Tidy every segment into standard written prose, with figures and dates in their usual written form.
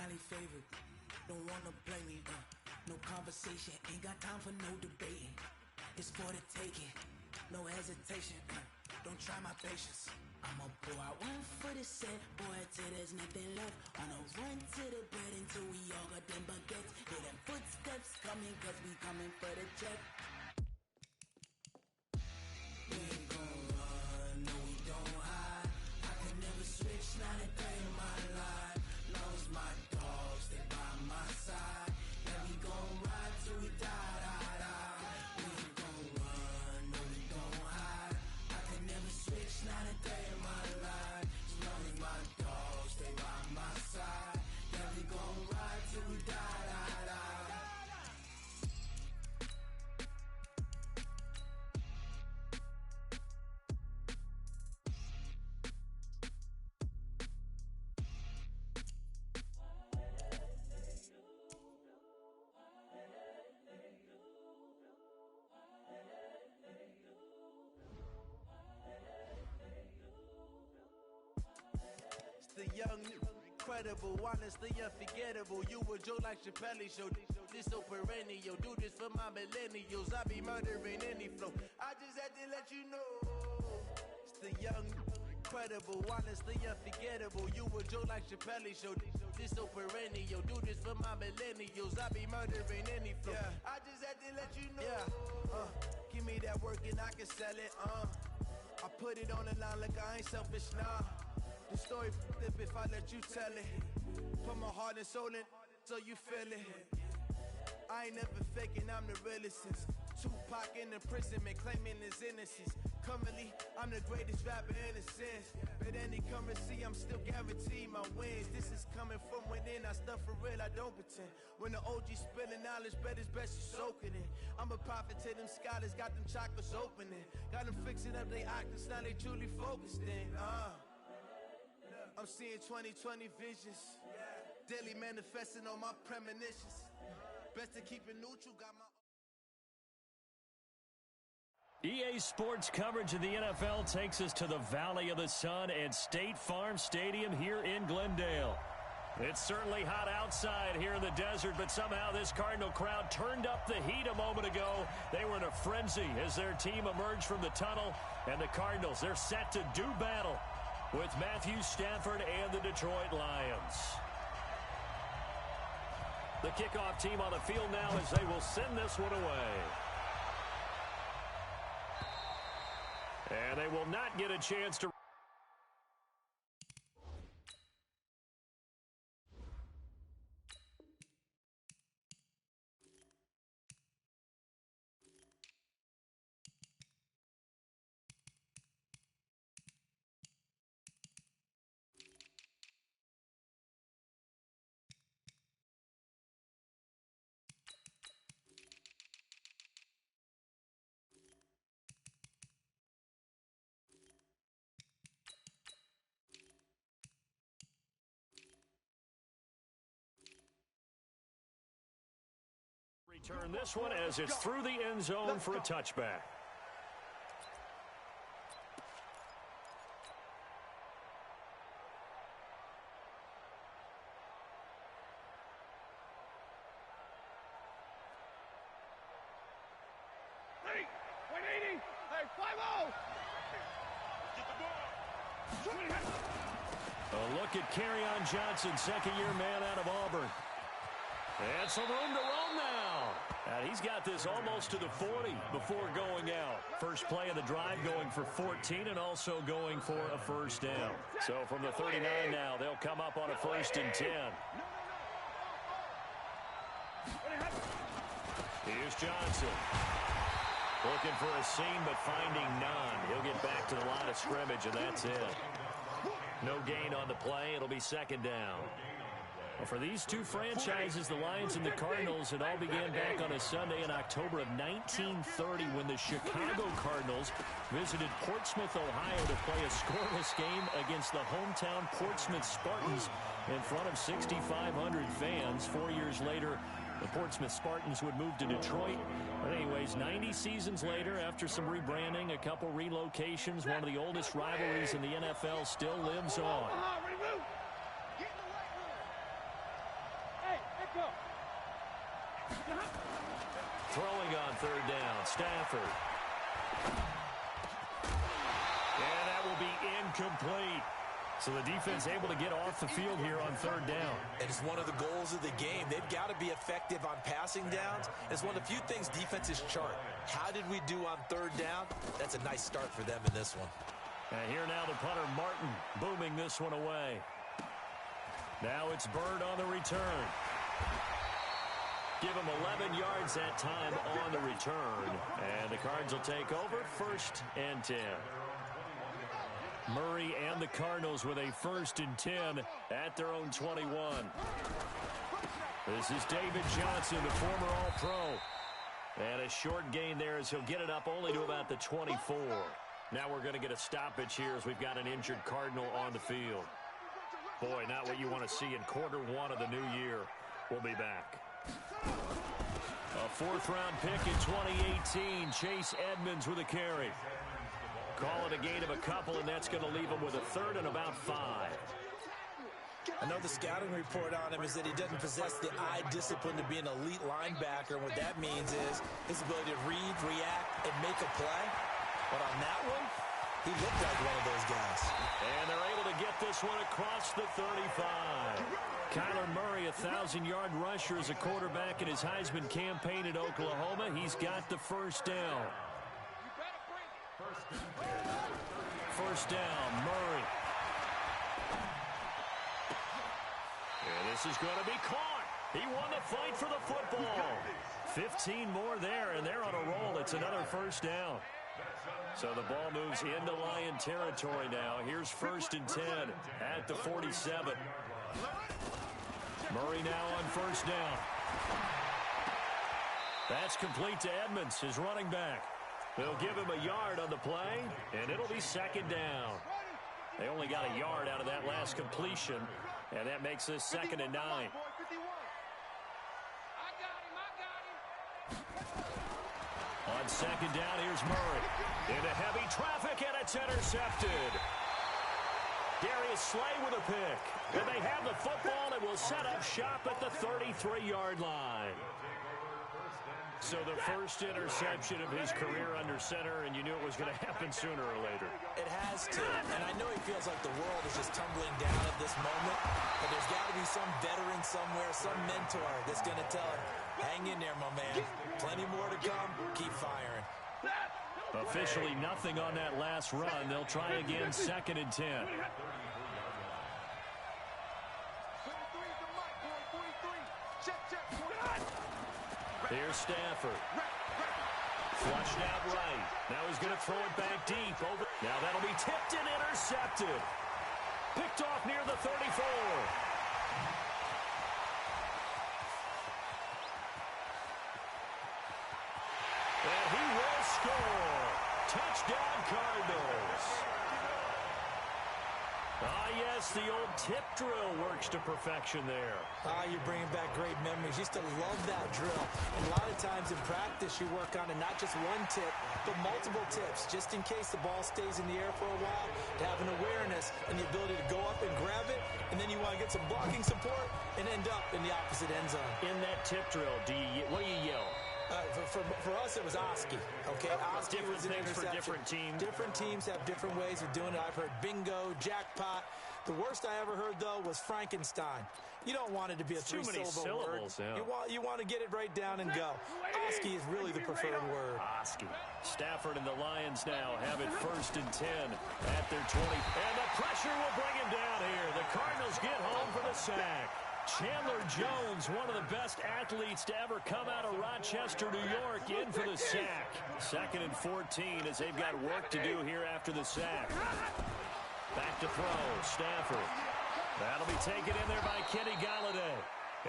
highly favored. Don't wanna play me, no conversation, ain't got time for no debating. It's for the taking, no hesitation, don't try my patience. I'ma pour out one for the set, boy, till there's nothing left. On a run to the bed until we all got them baguettes. Hear them footsteps coming, cause we coming for the check. We ain't gon' run, no we don't hide. I can never switch, not a day in my life. Long as my dogs stay by my side. Yeah, we gon' ride till we die, die, die. We ain't gon' run, no we don't hide. I can never switch, not a day in my life. As long as my dogs stay by my side. Yeah, we gon' ride till we die, die, die. The young, incredible, honestly unforgettable. You a Joe like Chappelle show. This so perennial. Do this for my millennials. I be murdering any flow. I just had to let you know. It's the young, incredible, honestly unforgettable. You a Joe like Chappelle show. This so perennial. Do this for my millennials. I be murdering any flow. Yeah. I just had to let you know. Yeah. Give me that work and I can sell it. I put it on the line like I ain't selfish, nah. The story flip if I let you tell it. Put my heart and soul in so you feel it. I ain't never faking, I'm the realest since Tupac in imprisonment, claiming his innocence. Currently, I'm the greatest rapper in a sense. But any currency, I'm still guaranteed my wins. This is coming from within, I stuff for real, I don't pretend. When the OG spilling knowledge, bet it's best you soak it in. I'm a prophet to them scholars, got them chakras opening. Got them fixing up their octaves, now they truly focused in. I'm seeing 2020 visions. Daily manifesting on my premonitions. Best to keep it neutral, got my... EA Sports coverage of the NFL takes us to the Valley of the Sun and State Farm Stadium here in Glendale. It's certainly hot outside here in the desert, but somehow this Cardinal crowd turned up the heat a moment ago. They were in a frenzy as their team emerged from the tunnel, and the Cardinals, they're set to do battle with Matthew Stafford and the Detroit Lions. The kickoff team on the field now as they will send this one away. And they will not get a chance to... Return this one as it's through the end zone for a touchback. Hey, 180. Hey, 5-0. Get the ball. A look at Kerryon Johnson, second-year man out of Auburn. And some room to roam now. And he's got this almost to the 40 before going out. First play of the drive going for 14 and also going for a first down. So from the 39 now, they'll come up on a 1st and 10. Here's Johnson. Looking for a seam, but finding none. He'll get back to the line of scrimmage, and that's it. No gain on the play. It'll be 2nd down. Well, for these two franchises, the Lions and the Cardinals, it all began back on a Sunday in October of 1930 when the Chicago Cardinals visited Portsmouth, Ohio to play a scoreless game against the hometown Portsmouth Spartans in front of 6,500 fans. 4 years later, the Portsmouth Spartans would move to Detroit. But anyways, 90 seasons later, after some rebranding, a couple relocations, one of the oldest rivalries in the NFL still lives on. Throwing on third down, Stafford. And that will be incomplete. So the defense able to get off the field here on third down. And it's one of the goals of the game. They've got to be effective on passing downs. It's one of the few things defenses chart. How did we do on third down? That's a nice start for them in this one. And here now the punter, Martin, booming this one away. Now it's Bird on the return. Give him 11 yards that time on the return. And the Cards will take over, 1st and 10. Murray and the Cardinals with a 1st and 10 at their own 21. This is David Johnson, the former All-Pro. And a short gain there as he'll get it up only to about the 24. Now we're going to get a stoppage here as we've got an injured Cardinal on the field. Boy, not what you want to see in quarter one of the new year. We'll be back. A 4th-round pick in 2018, Chase Edmonds with a carry. Call it a gain of a couple, and that's going to leave him with a 3rd and about 5. I know the scouting report on him is that he doesn't possess the eye discipline to be an elite linebacker. And what that means is his ability to read, react, and make a play. But on that one, he looked like one of those guys. And they're able to get this one across the 35. Kyler Murray, 1,000-yard rusher as a quarterback in his Heisman campaign at Oklahoma. He's got the 1st down. 1st down, Murray. And this is going to be caught. He won the fight for the football. 15 more there, and they're on a roll. It's another 1st down. So the ball moves into Lion territory now. Here's 1st and 10 at the 47. Murray now on 1st down. That's complete to Edmonds, his running back. They'll give him a yard on the play, and it'll be 2nd down. They only got a yard out of that last completion, and that makes this 2nd and 9. On 2nd down, here's Murray. Into heavy traffic, and it's intercepted. Darius Slay with a pick. And they have the football and will set up shop at the 33-yard line. So the first interception of his career under center, and you knew it was going to happen sooner or later. It has to. And I know he feels like the world is just tumbling down at this moment, but there's got to be some veteran somewhere, some mentor that's going to tell him, hang in there, my man. Plenty more to come. Keep firing. Officially nothing on that last run. They'll try again, 2nd and 10. Here's Stafford. Flushed out right. Now he's going to throw it back deep. Now that'll be tipped and intercepted. Picked off near the 34. And he will score. Touchdown, Cardinals. Ah, yes, the old tip drill works to perfection there. You're bringing back great memories. Used to love that drill. And a lot of times in practice, you work on it, not just one tip, but multiple tips, just in case the ball stays in the air for a while, to have an awareness and the ability to go up and grab it, and then you want to get some blocking support and end up in the opposite end zone. In that tip drill, what do you yell? For us, it was Oski. Okay, Oski different was an things for interception. different teams. Different teams have different ways of doing it. I've heard bingo, jackpot. The worst I ever heard, though, was Frankenstein. You don't want it to be a three-syllable word. Yeah. You want to get it right down and go. Oski is really the preferred word. Oski. Stafford and the Lions now have it 1st and 10 at their 20. And the pressure will bring him down here. The Cardinals get home for the sack. Chandler Jones, one of the best athletes to ever come out of Rochester, New York, in for the sack. 2nd and 14 as they've got work to do here after the sack. Back to throw, Stafford. That'll be taken in there by Kenny Galladay.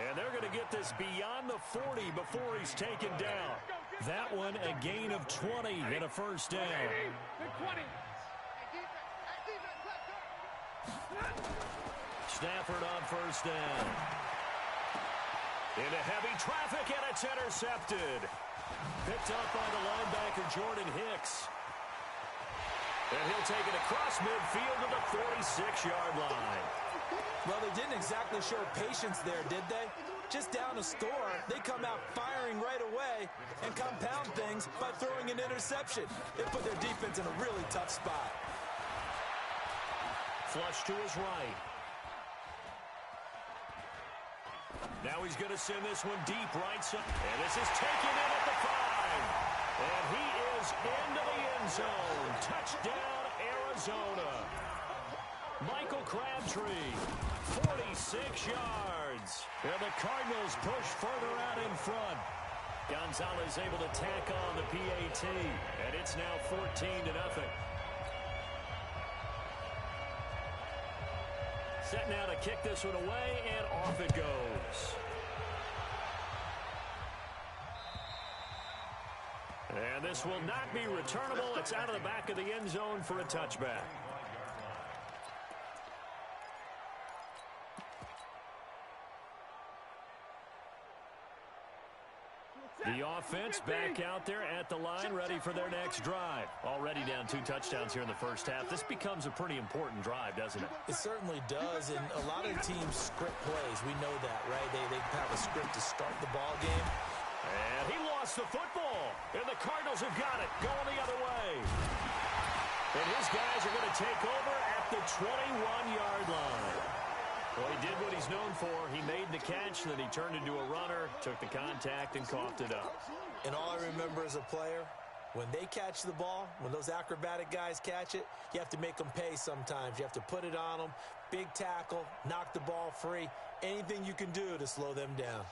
And they're going to get this beyond the 40 before he's taken down. That one a gain of 20 and a 1st down. Stafford on 1st down. Into heavy traffic, and it's intercepted. Picked up by the linebacker, Jordan Hicks. And he'll take it across midfield to the 46-yard line. Well, they didn't exactly show patience there, did they? Just down a score, they come out firing right away and compound things by throwing an interception. It put their defense in a really tough spot. Flush to his right. Now he's going to send this one deep right side. And this is taken in at the 5. And he is into the end zone. Touchdown, Arizona. Michael Crabtree, 46 yards. And the Cardinals push further out in front. Gonzalez able to tack on the PAT. And it's now 14-0. Set now to kick this one away, and off it goes. And this will not be returnable. It's out of the back of the end zone for a touchback. The offense back out there at the line, ready for their next drive. Already down 2 touchdowns here in the first half. This becomes a pretty important drive, doesn't it? It certainly does, and a lot of teams script plays. We know that, right? They have a script to start the ball game. And he lost the football, and the Cardinals have got it, going the other way. And his guys are going to take over at the 21-yard line. Well, he did what he's known for. He made the catch, then he turned into a runner, took the contact, and coughed it up. And all I remember as a player, when they catch the ball, when those acrobatic guys catch it, you have to make them pay sometimes. You have to put it on them, big tackle, knock the ball free, anything you can do to slow them down.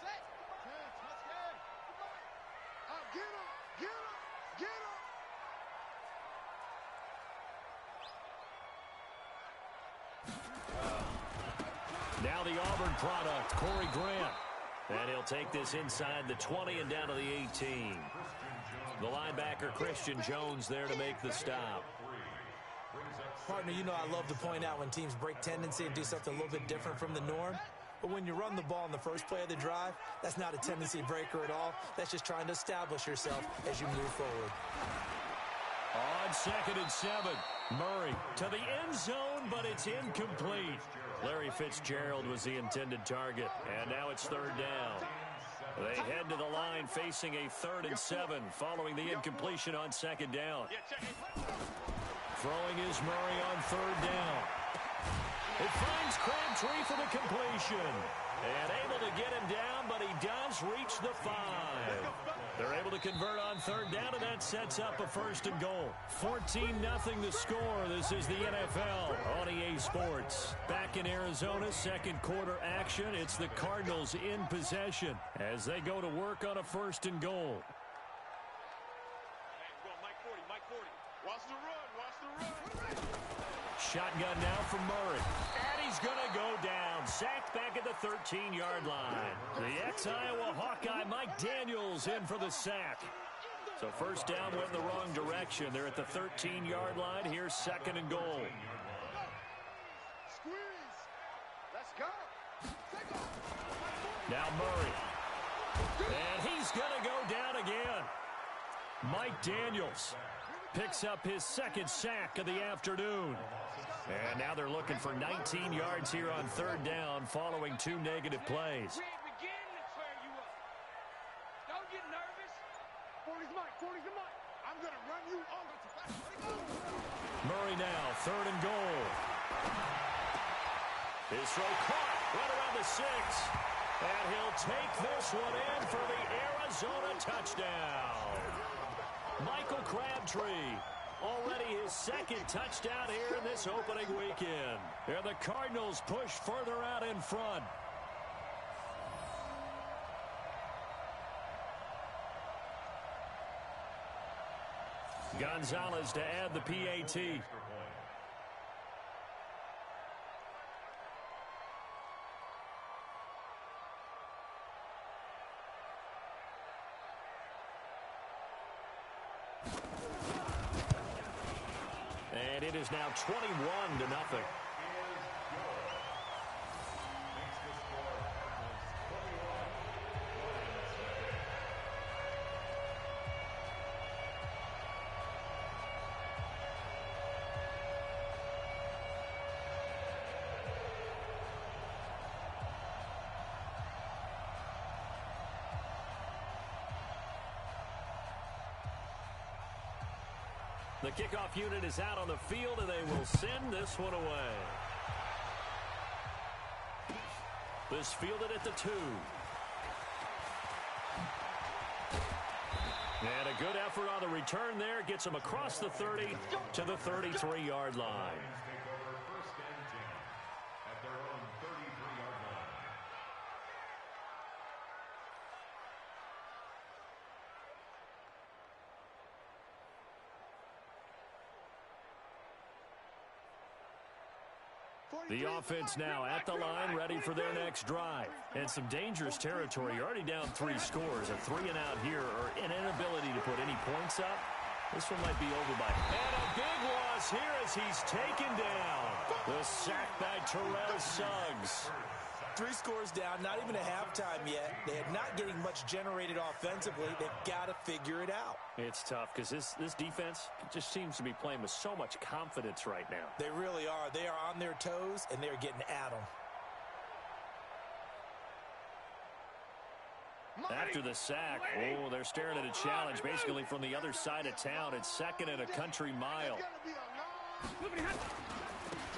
Now the Auburn product, Corey Grant. And he'll take this inside the 20 and down to the 18. The linebacker, Christian Jones, there to make the stop. Partner, you know I love to point out when teams break tendency and do something a little bit different from the norm. But when you run the ball in the first play of the drive, that's not a tendency breaker at all. That's just trying to establish yourself as you move forward. On 2nd and 7, Murray to the end zone, but it's incomplete. Larry Fitzgerald was the intended target, and now it's 3rd down. They head to the line facing a 3rd and 7 following the incompletion on 2nd down. Throwing is Murray on 3rd down. It finds Crabtree for the completion. And able to get him down, but he does reach the 5. They're able to convert on 3rd down, and that sets up a 1st and goal. 14-0 the score. This is the NFL on EA Sports. Back in Arizona, 2nd quarter action. It's the Cardinals in possession as they go to work on a 1st and goal. Watch the run. Shotgun now from Murray. And he's going to go down. Sacked back at the 13-yard line. The ex-Iowa Hawkeye Mike Daniels in for the sack. So 1st down went in the wrong direction. They're at the 13-yard line. Here's 2nd and goal. Squeeze. Let's go. Now Murray. And he's going to go down again. Mike Daniels picks up his 2nd sack of the afternoon. And now they're looking for 19 yards here on 3rd down following 2 negative plays. We ain't beginning to turn you up. Don't get nervous. 40's Mike. 40's the Mike. I'm going to run you over. Murray now, 3rd and goal. His throw caught right around the 6. And he'll take this one in for the Arizona touchdown. Michael Crabtree, already his 2nd touchdown here in this opening weekend. And the Cardinals push further out in front. Gonzalez to add the PAT. And it is now 21-0. The kickoff unit is out on the field, and they will send this one away. This fielded at the 2. And a good effort on the return there. Gets him across the 30 to the 33-yard line. The offense now at the line, ready for their next drive. And some dangerous territory. You're already down 3 scores. A 3 and out here, or an inability to put any points up. This one might be over by. And a big loss here as he's taken down. The sack by Terrell Suggs. 3 scores down, not even a halftime yet. They are not getting much generated offensively. They've got to figure it out. It's tough because this defense just seems to be playing with so much confidence right now. They really are. They are on their toes, and they're getting at them. After the sack, oh, they're staring at a challenge basically from the other side of town. It's 2nd and a country mile.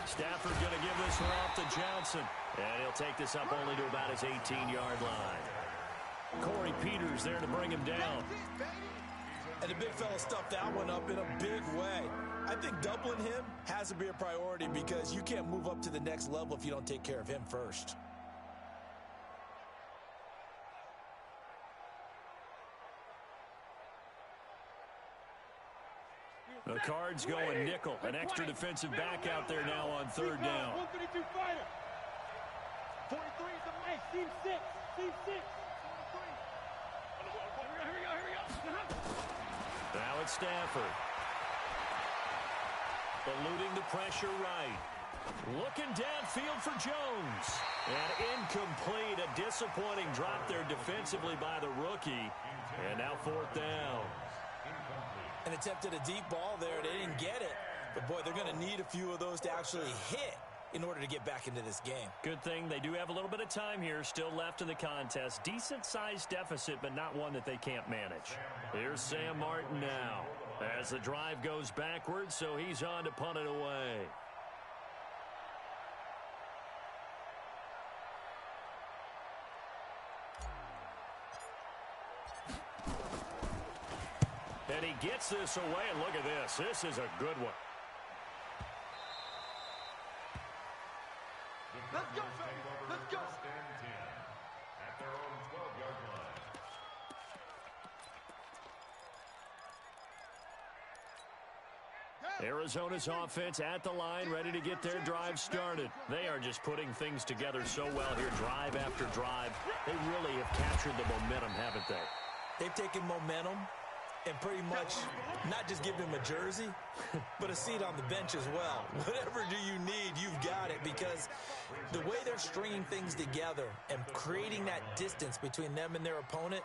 Stafford going to give this one off to Johnson. And he'll take this up only to about his 18-yard line. Corey Peters there to bring him down. And the big fella stuffed that one up in a big way. I think doubling him has to be a priority because you can't move up to the next level if you don't take care of him first. The Cards going nickel. An extra defensive back out there now on 3rd down. 132 fighter. 43 is the man. Team 6. Team 6. Here we go. Now it's Stafford. Eluding the pressure right. Looking downfield for Jones. And incomplete. A disappointing drop there defensively by the rookie. And now 4th down. And attempted a deep ball there. They didn't get it. But, boy, they're going to need a few of those to actually hit in order to get back into this game. Good thing they do have a little bit of time here still left in the contest. Decent-sized deficit, but not one that they can't manage. Here's Sam Martin now as the drive goes backwards, so he's on to punt it away. And he gets this away, and look at this. This is a good one. Let's go, baby. Let's go. At their own 12-yard line. Arizona's offense at the line, ready to get their drive started. They are just putting things together so well here, drive after drive. They really have captured the momentum, haven't they? They've taken momentum and pretty much not just give him a jersey, but a seat on the bench as well. Whatever do you need, you've got it, because the way they're stringing things together and creating that distance between them and their opponent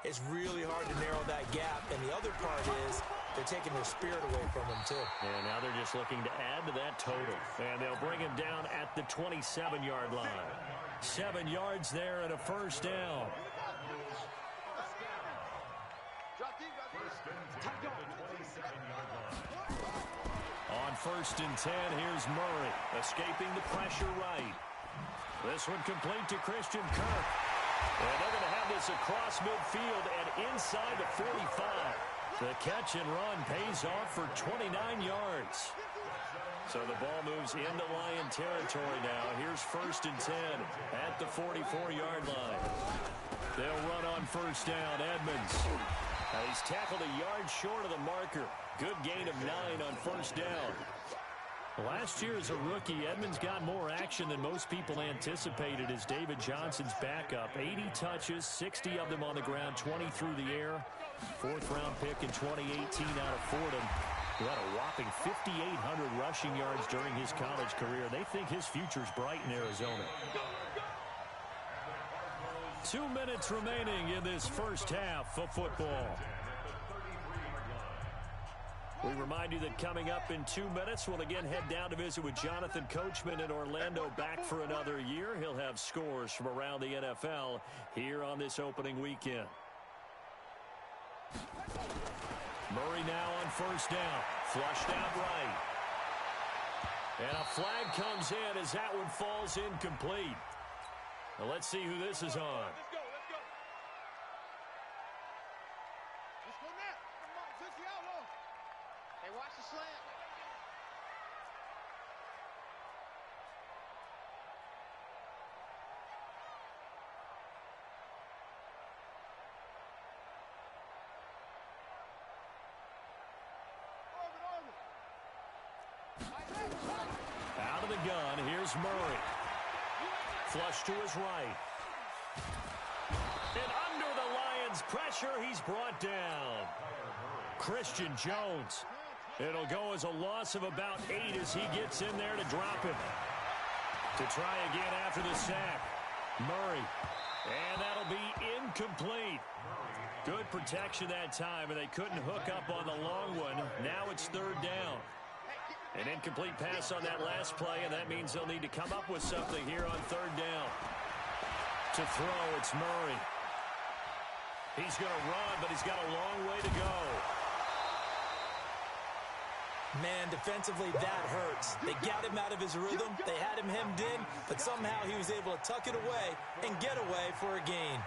is really hard to narrow that gap. And the other part is they're taking their spirit away from them, too. And now they're just looking to add to that total. And they'll bring him down at the 27-yard line. 7 yards there and a 1st down. On 1st and 10, here's Murray, escaping the pressure right. This one complete to Christian Kirk. And they're going to have this across midfield and inside the 45. The catch and run pays off for 29 yards. So the ball moves into Lion territory now. Here's 1st and 10 at the 44-yard line. They'll run on 1st down. Edmonds. He's tackled a yard short of the marker. Good gain of 9 on 1st down. Last year as a rookie, Edmonds got more action than most people anticipated as David Johnson's backup. 80 touches, 60 of them on the ground, 20 through the air. 4th-round pick in 2018 out of Fordham, who had a whopping 5,800 rushing yards during his college career. They think his future's bright in Arizona. 2 minutes remaining in this first half of football. We remind you that coming up in 2 minutes, we'll again head down to visit with Jonathan Coachman in Orlando, back for another year. He'll have scores from around the NFL here on this opening weekend. Murray now on first down. Flushed out right. And a flag comes in as that one falls incomplete. Now let's see who this is on. Let's go. Let's go now. Come on, Zissy out low. Hey, watch the slant. Out of the gun, here's Murray. Flush to his right. And under the Lions' pressure, he's brought down. Christian Jones. It'll go as a loss of about 8 as he gets in there to drop him. To try again after the sack. Murray. And that'll be incomplete. Good protection that time, and they couldn't hook up on the long one. Now it's third down. An incomplete pass on that last play, and that means they'll need to come up with something here on third down. To throw, it's Murray. He's going to run, but he's got a long way to go. Man, defensively, that hurts. They got him out of his rhythm. They had him hemmed in, but somehow he was able to tuck it away and get away for a gain.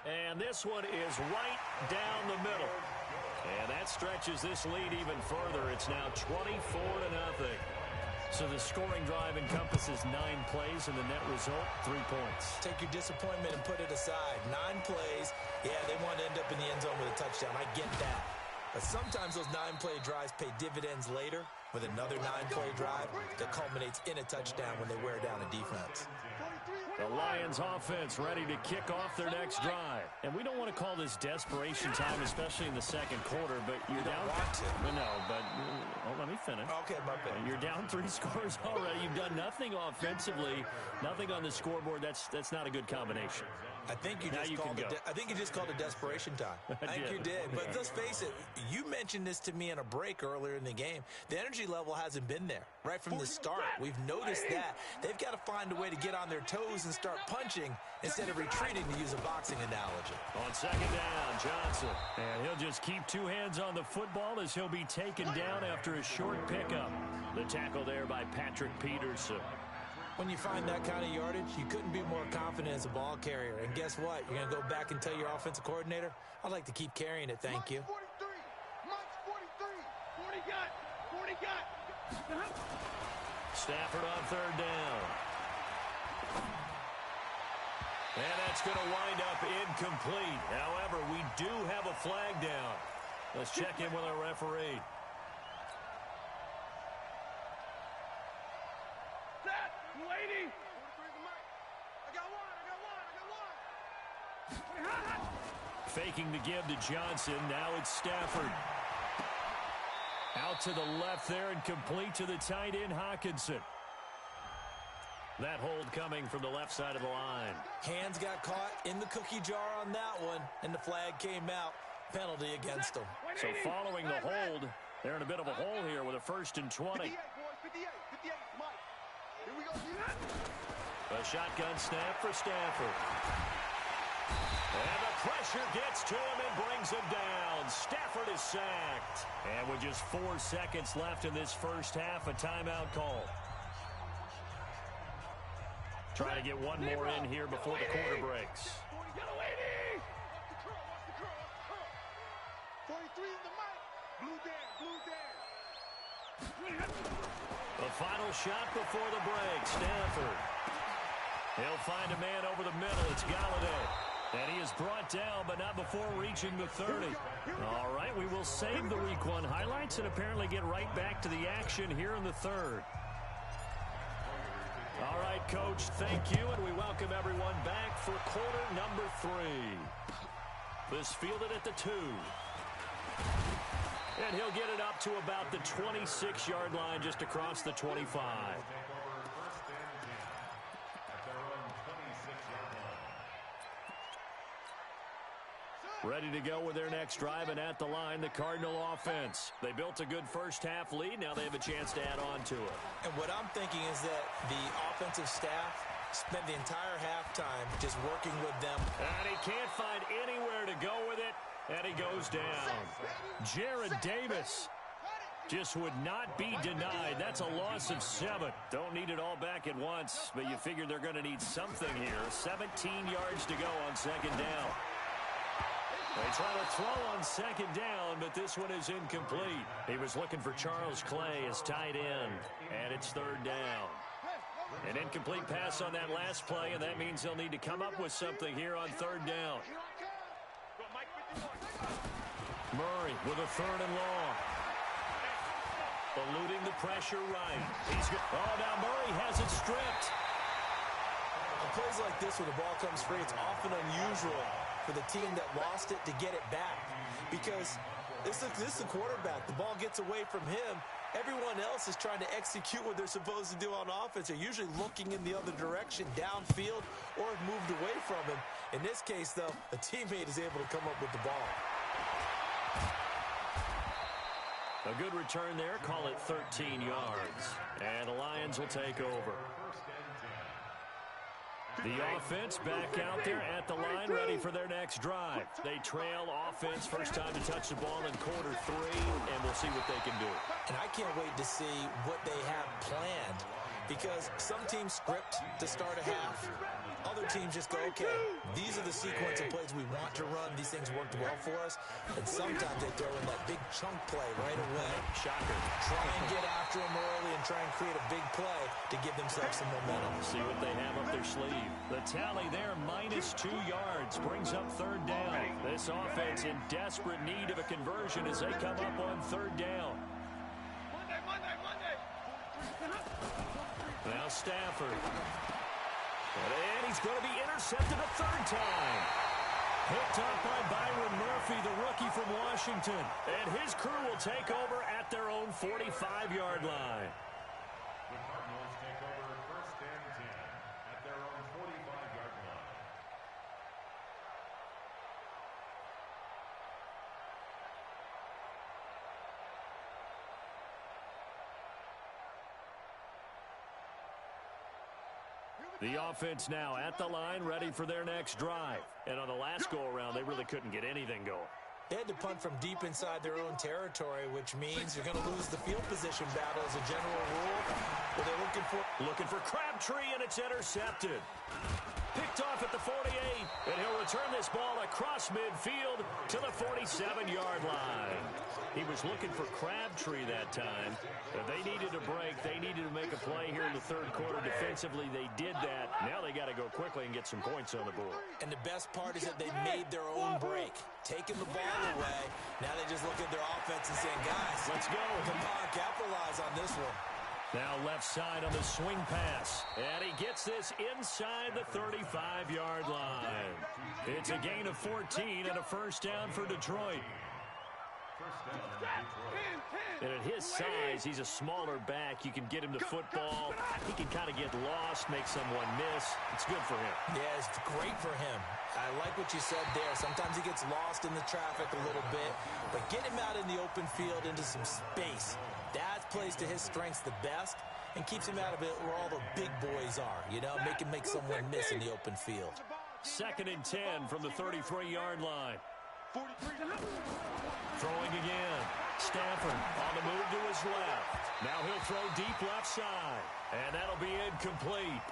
And this one is right down the middle. And that stretches this lead even further. It's now 24-0. So the scoring drive encompasses 9 plays, and the net result, 3 points. Take your disappointment and put it aside. 9 plays. Yeah, they want to end up in the end zone with a touchdown. I get that. But sometimes those 9-play drives pay dividends later with another 9-play drive that culminates in a touchdown when they wear down a defense. The Lions offense ready to kick off their next drive. And we don't want to call this desperation time, especially in the second quarter, but you're down. No, but let me finish. Okay, my bad. You're down 3 scores already. You've done nothing offensively, nothing on the scoreboard. That's not a good combination. I think you just called it desperation time. I think you did. But let's face it, you mentioned this to me in a break earlier in the game. The energy level hasn't been there right from the start. We've noticed that. They've got to find a way to get on their toes and start punching instead of retreating, to use a boxing analogy. On second down, Johnson. And he'll just keep 2 hands on the football as he'll be taken down after a short pickup. The tackle there by Patrick Peterson. When you find that kind of yardage, you couldn't be more confident as a ball carrier. And guess what? You're going to go back and tell your offensive coordinator, I'd like to keep carrying it, thank you. 43. Mike's 43. 40 got. Stafford on third down. And that's going to wind up incomplete. However, we do have a flag down. Let's check in with our referee. Lady. I got one. Faking the give to Johnson. Now it's Stafford. Out to the left there and complete to the tight end, Hawkinson. That hold coming from the left side of the line. Hands got caught in the cookie jar on that one, and the flag came out. Penalty against them. So following the hold, they're in a bit of a hole here with a 1st and 20. 58, boys. 58. Mike. Here we go. A shotgun snap for Stafford. And the pressure gets to him and brings him down. Stafford is sacked. And with just 4 seconds left in this first half, a timeout call. Trying to get one more in here before the quarter breaks. 43 in the mic. Blue Dan. The final shot before the break, Stafford. He'll find a man over the middle. It's Galladay. And he is brought down, but not before reaching the 30. All right, we will save the Week 1 highlights and apparently get right back to the action here in the third. All right, Coach, thank you, and we welcome everyone back for quarter number 3. This fielded at the 2. And he'll get it up to about the 26-yard line, just across the 25. Ready to go with their next drive, and at the line, the Cardinal offense. They built a good first half lead. Now they have a chance to add on to it. And what I'm thinking is that the offensive staff Spent the entire halftime just working with them. And he can't find anywhere to go with it, and he goes down. Jared Davis just would not be denied. That's a loss of 7. Don't need it all back at once, but you figure they're going to need something here. 17 yards to go on second down. They try to throw on second down, but this one is incomplete. He was looking for Charles Clay as tight end, and it's third down. An incomplete pass on that last play, and that means they'll need to come up with something here on third down. Murray with a third and long. Eluding the pressure right. Now Murray has it stripped. On plays like this where the ball comes free, it's often unusual for the team that lost it to get it back. Because this is the quarterback. The ball gets away from him. Everyone else is trying to execute what they're supposed to do on offense. They're usually looking in the other direction, downfield, or have moved away from him. In this case, though, a teammate is able to come up with the ball. A good return there. Call it 13 yards. And the Lions will take over. The offense back out there at the line, ready for their next drive. They trail offense, first time to touch the ball in quarter 3, and we'll see what they can do. And I can't wait to see what they have planned, because some teams script to start a half. Other teams just go, okay, these are the sequence of plays we want to run. These things worked well for us. And sometimes they throw in that big chunk play right away. Shocker. Try and get after them early and try and create a big play to give themselves some momentum. See what they have up their sleeve. The tally there, -2 yards, brings up third down. This offense in desperate need of a conversion as they come up on third down. Now Stafford. And he's going to be intercepted a third time. Picked up by Byron Murphy, the rookie from Washington. And his crew will take over at their own 45-yard line. The Cardinals take over first and 10 at their own 45-yard line. The offense now at the line, ready for their next drive. And on the last go-around, they really couldn't get anything going. They had to punt from deep inside their own territory, which means you're going to lose the field position battle as a general rule. But they're looking for Crabtree, and it's intercepted. Picked off at the 48, and he'll return this ball across midfield to the 47-yard line. He was looking for Crabtree that time. But they needed a break. They needed to make a play here in the third quarter. Defensively, they did that. Now they got to go quickly and get some points on the board. And the best part is that they made their own break, taking the ball away. Now they just look at their offense and saying, guys, let's go. Come on, capitalize on this one. Now left side on the swing pass. And he gets this inside the 35-yard line. It's a gain of 14 and a first down for Detroit. And at his size, he's a smaller back. You can get him to football. He can kind of get lost, make someone miss. It's good for him. Yeah, it's great for him. I like what you said there. Sometimes he gets lost in the traffic a little bit. But get him out in the open field into some space. That plays to his strengths the best and keeps him out of it where all the big boys are. You know, make someone miss in the open field. 2nd and 10 from the 33-yard line. Throwing again. Stafford on the move to his left. Now he'll throw deep left side. And that'll be incomplete.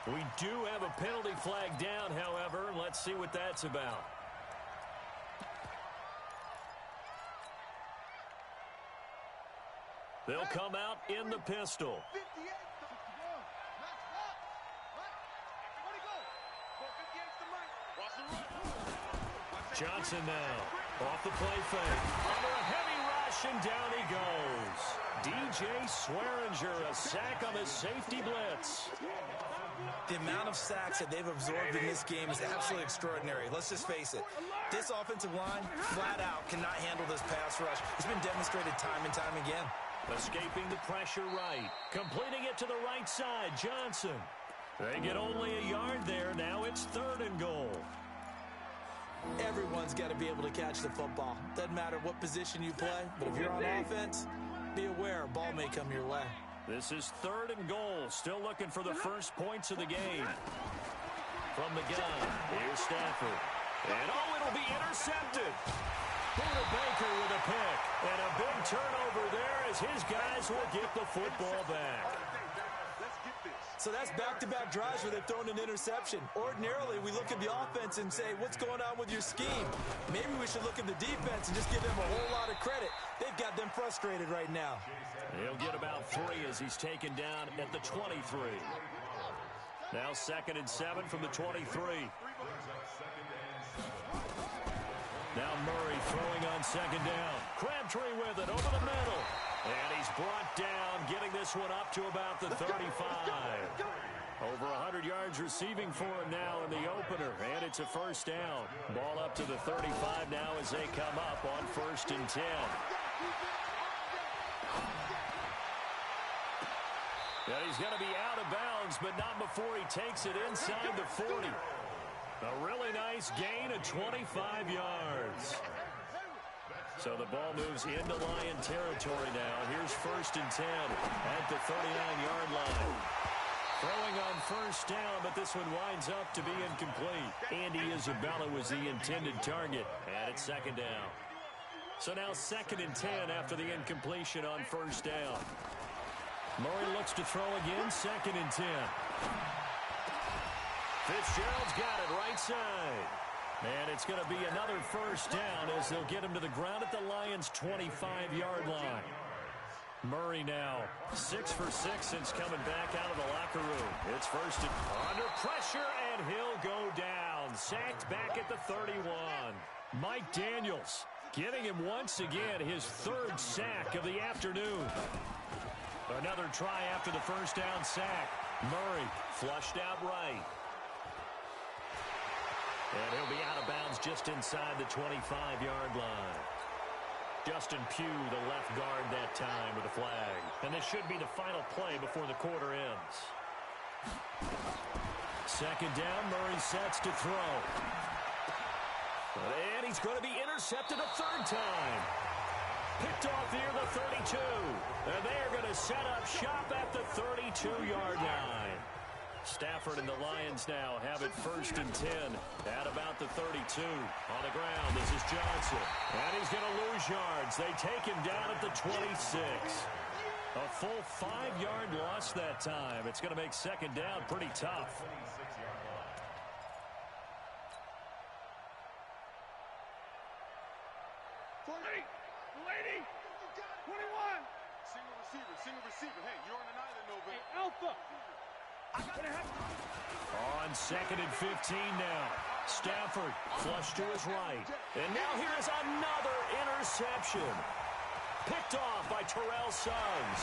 We do have a penalty flag down, however. Let's see what that's about. They'll come out in the pistol. Johnson now off the play fake. Under a heavy rush, and down he goes. DJ Swearinger, a sack on the safety blitz. The amount of sacks that they've absorbed in this game is absolutely extraordinary. Let's just face it. This offensive line, flat out, cannot handle this pass rush. It's been demonstrated time and time again. Escaping the pressure right. Completing it to the right side, Johnson. They get only a yard there. Now it's 3rd and goal. Everyone's got to be able to catch the football. Doesn't matter what position you play, but if you're on offense, be aware a ball may come your way. This is 3rd and goal. Still looking for the first points of the game. From the gun, here's Stafford. And, it'll be intercepted. Buda Baker with a pick. And a big turnover there as his guys will get the football back. So that's back-to-back drives where they've thrown an interception. Ordinarily, we look at the offense and say, what's going on with your scheme? Maybe we should look at the defense and just give them a whole lot of credit. They've got them frustrated right now. He'll get about 3 as he's taken down at the 23. Now 2nd and 7 from the 23. Now Murray throwing on 2nd down. Crabtree with it over the middle. And he's brought down, getting this one up to about the 35. Over 100 yards receiving for him now in the opener. And it's a first down. Ball up to the 35 now as they come up on 1st and 10. And he's going to be out of bounds, but not before he takes it inside the 40. A really nice gain of 25 yards. So the ball moves into Lion territory now. Here's 1st and 10 at the 39-yard line. Throwing on first down, but this one winds up to be incomplete. Andy Isabella was the intended target, and it's 2nd down. So now 2nd and 10 after the incompletion on first down. Murray looks to throw again, 2nd and 10. Fitzgerald's got it right side. And it's going to be another first down as they'll get him to the ground at the Lions' 25-yard line. Murray now 6 for 6 since coming back out of the locker room. It's 1st and under pressure, and he'll go down. Sacked back at the 31. Mike Daniels getting him once again his 3rd sack of the afternoon. Another try after the first down sack. Murray flushed out right. And he'll be out of bounds just inside the 25-yard line. Justin Pugh, the left guard that time with a flag. And this should be the final play before the quarter ends. 2nd down, Murray sets to throw. And he's going to be intercepted a 3rd time. Picked off near the 32. And they're going to set up shop at the 32-yard line. Stafford and the Lions now have it 1st and 10 at about the 32. On the ground, this is Johnson. And he's going to lose yards. They take him down at the 26. A full 5-yard loss that time. It's going to make 2nd down pretty tough. Lady, 21. Single receiver. Hey, you're on an island over. Hey, Alpha. On 2nd and 15 now. Stafford flush to his right. And now here's another interception. Picked off by Terrell Suggs.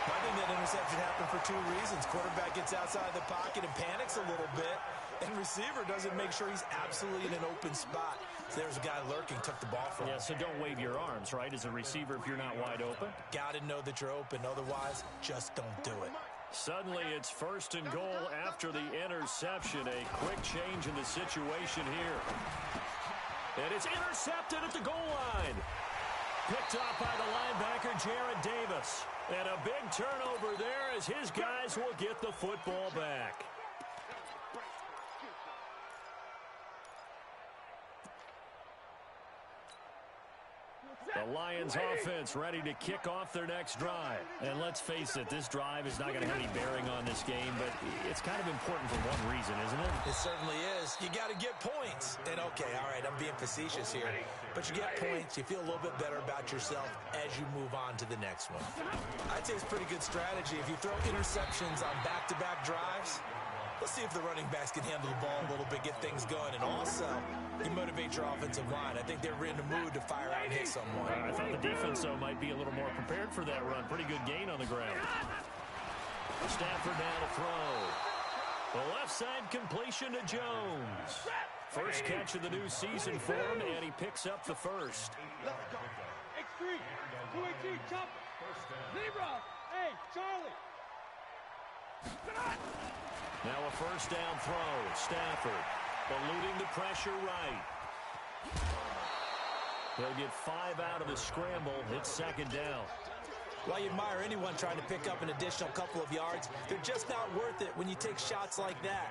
I think that interception happened for 2 reasons. Quarterback gets outside the pocket and panics a little bit. And receiver doesn't make sure he's absolutely in an open spot. So there's a guy lurking, took the ball from him. Yeah, so don't wave your arms, right, as a receiver if you're not wide open. Got to know that you're open. Otherwise, just don't do it. Suddenly, it's 1st and goal after the interception. A quick change in the situation here. And it's intercepted at the goal line. Picked off by the linebacker, Jared Davis. And a big turnover there as his guys will get the football back. The Lions offense ready to kick off their next drive. And let's face it, this drive is not going to have any bearing on this game, but it's kind of important for one reason, isn't it? It certainly is. You got to get points. And okay, all right, I'm being facetious here. But you get points, you feel a little bit better about yourself as you move on to the next one. I'd say it's a pretty good strategy. If you throw interceptions on back-to-back drives, let's see if the running backs can handle the ball a little bit, get things going. And also, you motivate your offensive line. I think they're in the mood to fire out and hit someone. I thought the defense, though, might be a little more prepared for that run. Pretty good gain on the ground. Stafford now to throw. The left side completion to Jones. First catch of the new season for him, and he picks up the first. X3, 218, chop. Zebra, hey, Charlie. Now a first down throw. Stafford eluding the pressure right. He'll get 5 out of the scramble. It's 2nd down. While you admire anyone trying to pick up an additional couple of yards, they're just not worth it when you take shots like that.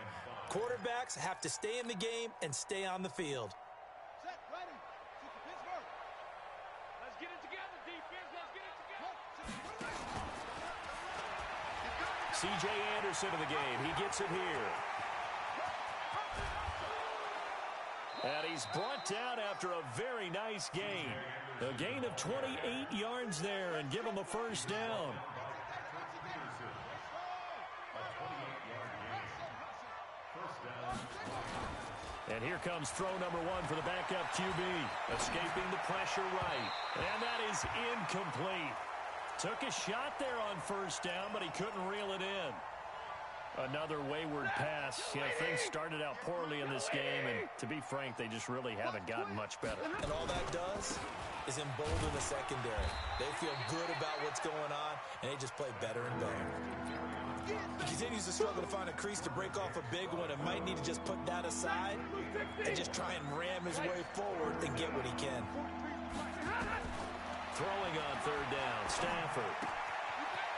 Quarterbacks have to stay in the game and stay on the field. Set, ready. Pittsburgh. Let's get it together, defense. Let's get it together. C.J. Anderson in the game. He gets it here. And he's brought down after a very nice gain. A gain of 28 yards there and give him a first down. And here comes throw number one for the backup QB. Escaping the pressure right. And that is incomplete. Took a shot there on first down, but he couldn't reel it in. Another wayward pass. Yeah, things started out poorly in this game, and to be frank, they just really haven't gotten much better. And all that does is embolden the secondary. They feel good about what's going on, and they just play better and better. He continues to struggle to find a crease to break off a big one and might need to just put that aside and just try and ram his way forward and get what he can. Throwing on third down, Stafford.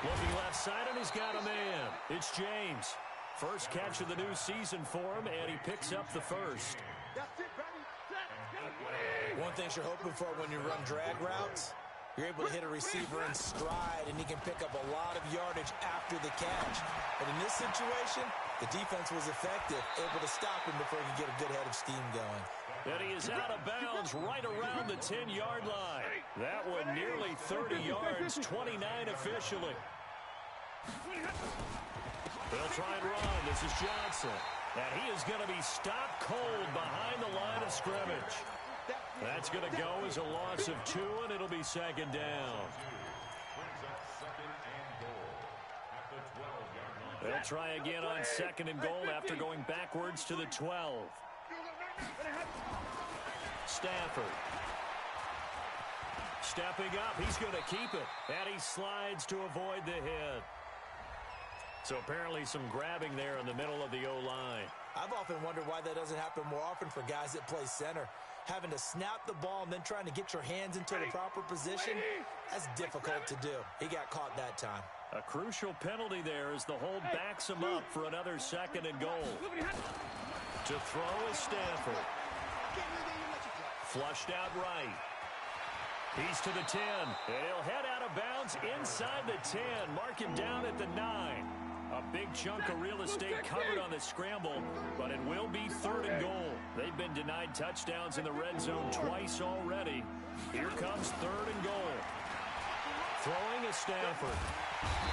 Looking left side, and he's got a man. It's James. First catch of the new season for him, and he picks up the first. One thing you're hoping for when you run drag routes, you're able to hit a receiver in stride, and he can pick up a lot of yardage after the catch. But in this situation, the defense was effective, able to stop him before he could get a good head of steam going. And he is out of bounds right around the 10-yard line. That one nearly 30 yards, 29 officially. They'll try and run. This is Johnson. And he is going to be stopped cold behind the line of scrimmage. That's going to go as a loss of 2, and it'll be second down. They'll try again on second and goal after going backwards to the 12. Stafford. Stepping up. He's going to keep it. And he slides to avoid the hit. So apparently some grabbing there in the middle of the O-line. I've often wondered why that doesn't happen more often for guys that play center. Having to snap the ball and then trying to get your hands into the proper position, that's difficult to do. He got caught that time. A crucial penalty there as the hold backs him up for another second and goal. To throw is Stafford. Flushed out right. He's to the 10. And he'll head out of bounds inside the 10. Mark him down at the 9. A big chunk of real estate covered on the scramble, but it will be third and goal. They've been denied touchdowns in the red zone twice already. Here comes third and goal. Throwing is Stafford.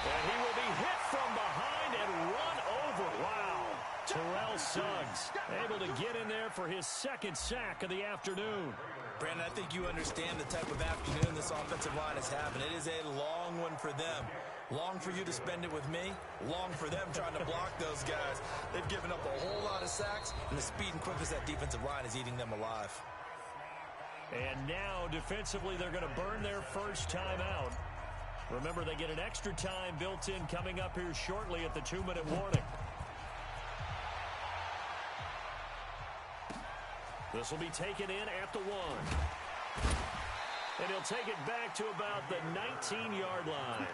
And he will be hit from behind and run over. Wow. Terrell Suggs able to get in there for his second sack of the afternoon. Brandon, I think you understand the type of afternoon this offensive line is having. It is a long one for them. Long for you to spend it with me. Long for them trying to block those guys. They've given up a whole lot of sacks, and the speed and quickness of that defensive line is eating them alive. And now, defensively, they're going to burn their first time out. Remember, they get an extra time built in coming up here shortly at the 2-minute warning. This will be taken in at the 1. And he'll take it back to about the 19-yard line.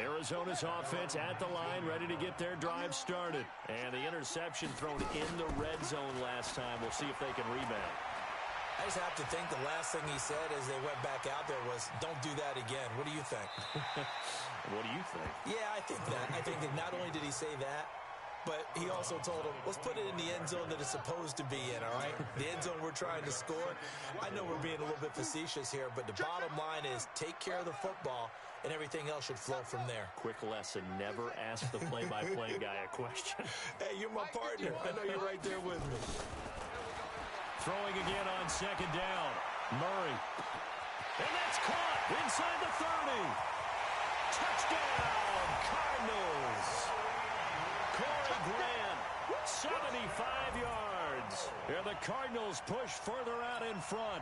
Arizona's offense at the line, ready to get their drive started. And the interception thrown in the red zone last time. We'll see if they can rebound. I just have to think the last thing he said as they went back out there was, don't do that again. What do you think? What do you think? Yeah, I think that. I think that not only did he say that, but he also told him, let's put it in the end zone that it's supposed to be in, all right? The end zone we're trying to score. I know we're being a little bit facetious here, but the bottom line is take care of the football, and everything else should flow from there. Quick lesson, never ask the play-by-play guy a question. Hey, you're my partner. I know you're right there with me. Throwing again on second down. Murray. And that's caught inside the 30. Touchdown, Cardinals. Corey Grant, 75 yards. And the Cardinals push further out in front.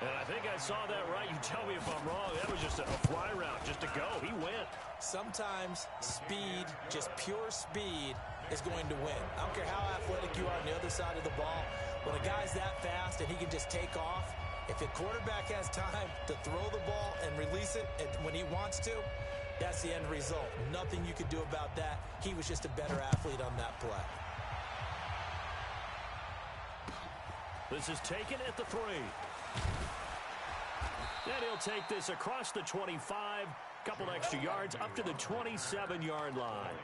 And I think I saw that right. You tell me if I'm wrong. That was just a fly route, just to go. He went. Sometimes speed, just pure speed, is going to win. I don't care how athletic you are on the other side of the ball. When a guy's that fast and he can just take off, If a quarterback has time to throw the ball and release it when he wants to, that's the end result. Nothing you could do about that. He was just a better athlete on that play. This is taken at the 3. And he'll take this across the 25, couple extra yards up to the 27-yard line.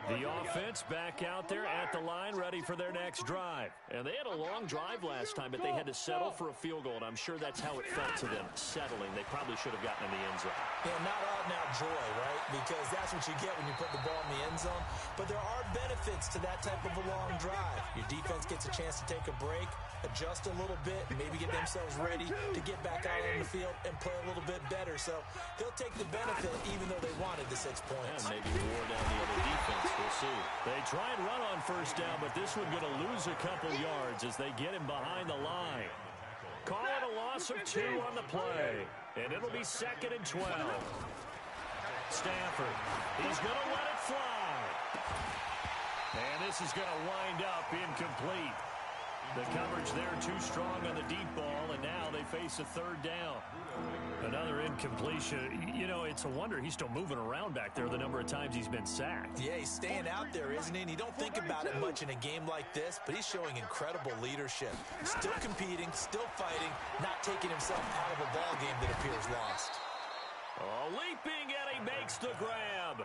The offense back out there at the line, ready for their next drive. And they had a long drive last time, but they had to settle for a field goal, and I'm sure that's how it felt to them, settling. They probably should have gotten in the end zone. Yeah, not out-and-out joy, right? Because that's what you get when you put the ball in the end zone. But there are benefits to that type of a long drive. Your defense gets a chance to take a break, adjust a little bit, maybe get themselves ready to get back out on the field and play a little bit better. So they'll take the benefit even though they wanted the 6 points. And maybe wore down the other defense. We'll see. They try and run on first down, but this one going to lose a couple yards as they get him behind the line. Call it a loss of 2 on the play, and it'll be 2nd and 12. Stafford, he's going to let it fly. And this is going to wind up incomplete. The coverage there too strong on the deep ball, and now they face a 3rd down. Another incompletion. You know, it's a wonder he's still moving around back there the number of times he's been sacked. Yeah, he's staying out there, isn't he? And you don't think about it much in a game like this, but he's showing incredible leadership. Still competing, still fighting, not taking himself out of a ball game that appears lost. Oh, leaping, and he makes the grab.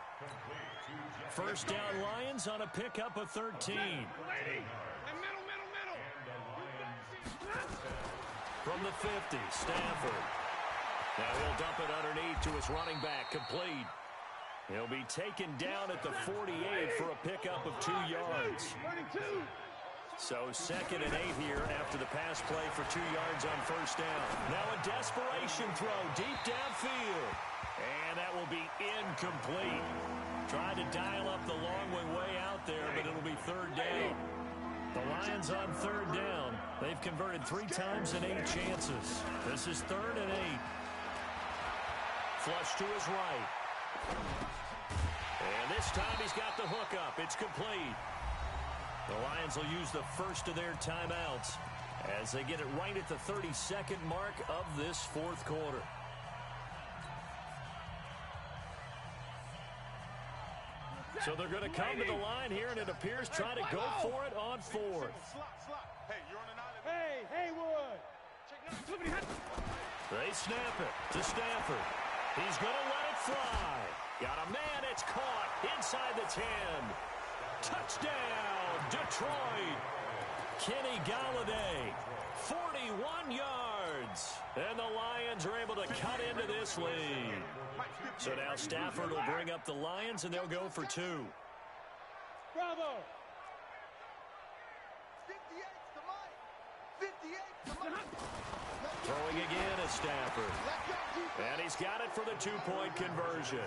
First down, Lions on a pickup of 13. From the 50, Stafford. Now he'll dump it underneath to his running back, complete. He'll be taken down at the 48 for a pickup of 2 yards. So 2nd and 8 here after the pass play for 2 yards on first down. Now a desperation throw deep downfield. And that will be incomplete. Tried to dial up the long way out there, but it'll be 3rd down. The Lions on 3rd down. They've converted 3 times in 8 chances. This is 3rd and 8. Flush to his right. And this time he's got the hook up. It's complete. The Lions will use the first of their timeouts as they get it right at the 32nd mark of this 4th quarter. So they're going to come to the line here, and it appears try to go for it on 4th. Hey, Haywood. They snap it to Stafford. He's going to let it fly. Got a man. It's caught inside the 10. Touchdown, Detroit. Kenny Galladay, 41 yards. And the Lions are able to cut into this lead. So now Stafford will bring up the Lions, and they'll go for 2. Bravo. Throwing again is Stafford. And he's got it for the 2-point conversion.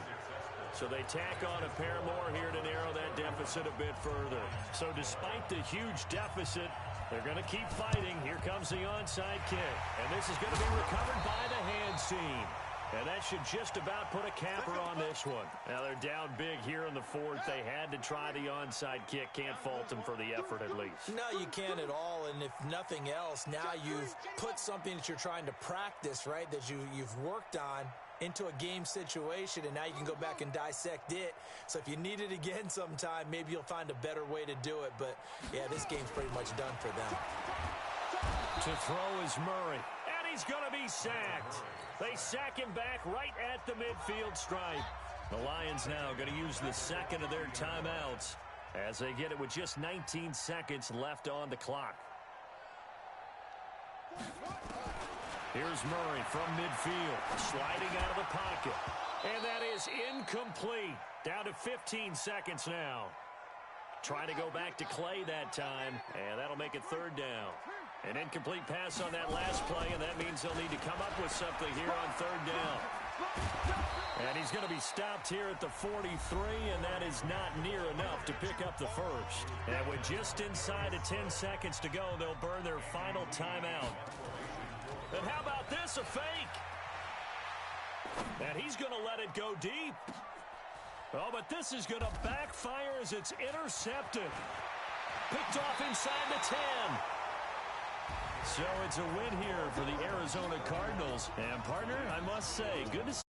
So they tack on a pair more here to narrow that deficit a bit further. So despite the huge deficit, they're going to keep fighting. Here comes the onside kick. And this is going to be recovered by the hands team. And that should just about put a capper on this one. Now they're down big here in the 4th. They had to try the onside kick. Can't fault them for the effort at least. No, you can't at all. And if nothing else, now you've put something that you're trying to practice, right, that you've worked on into a game situation, and now you can go back and dissect it. So if you need it again sometime, maybe you'll find a better way to do it. But, yeah, this game's pretty much done for them. To throw is Murray, and he's going to be sacked. They sack him back right at the midfield stripe. The Lions now going to use the 2nd of their timeouts as they get it with just 19 seconds left on the clock. Here's Murray from midfield, sliding out of the pocket. And that is incomplete. Down to 15 seconds now. Trying to go back to Clay that time, and that'll make it 3rd down. An incomplete pass on that last play, and that means they'll need to come up with something here on 3rd down. And he's going to be stopped here at the 43, and that is not near enough to pick up the first. And with just inside of 10 seconds to go, they'll burn their final timeout. And how about this, a fake? And he's going to let it go deep. Oh, but this is going to backfire as it's intercepted. picked off inside the 10. So it's a win here for the Arizona Cardinals. And, partner, I must say, good to see.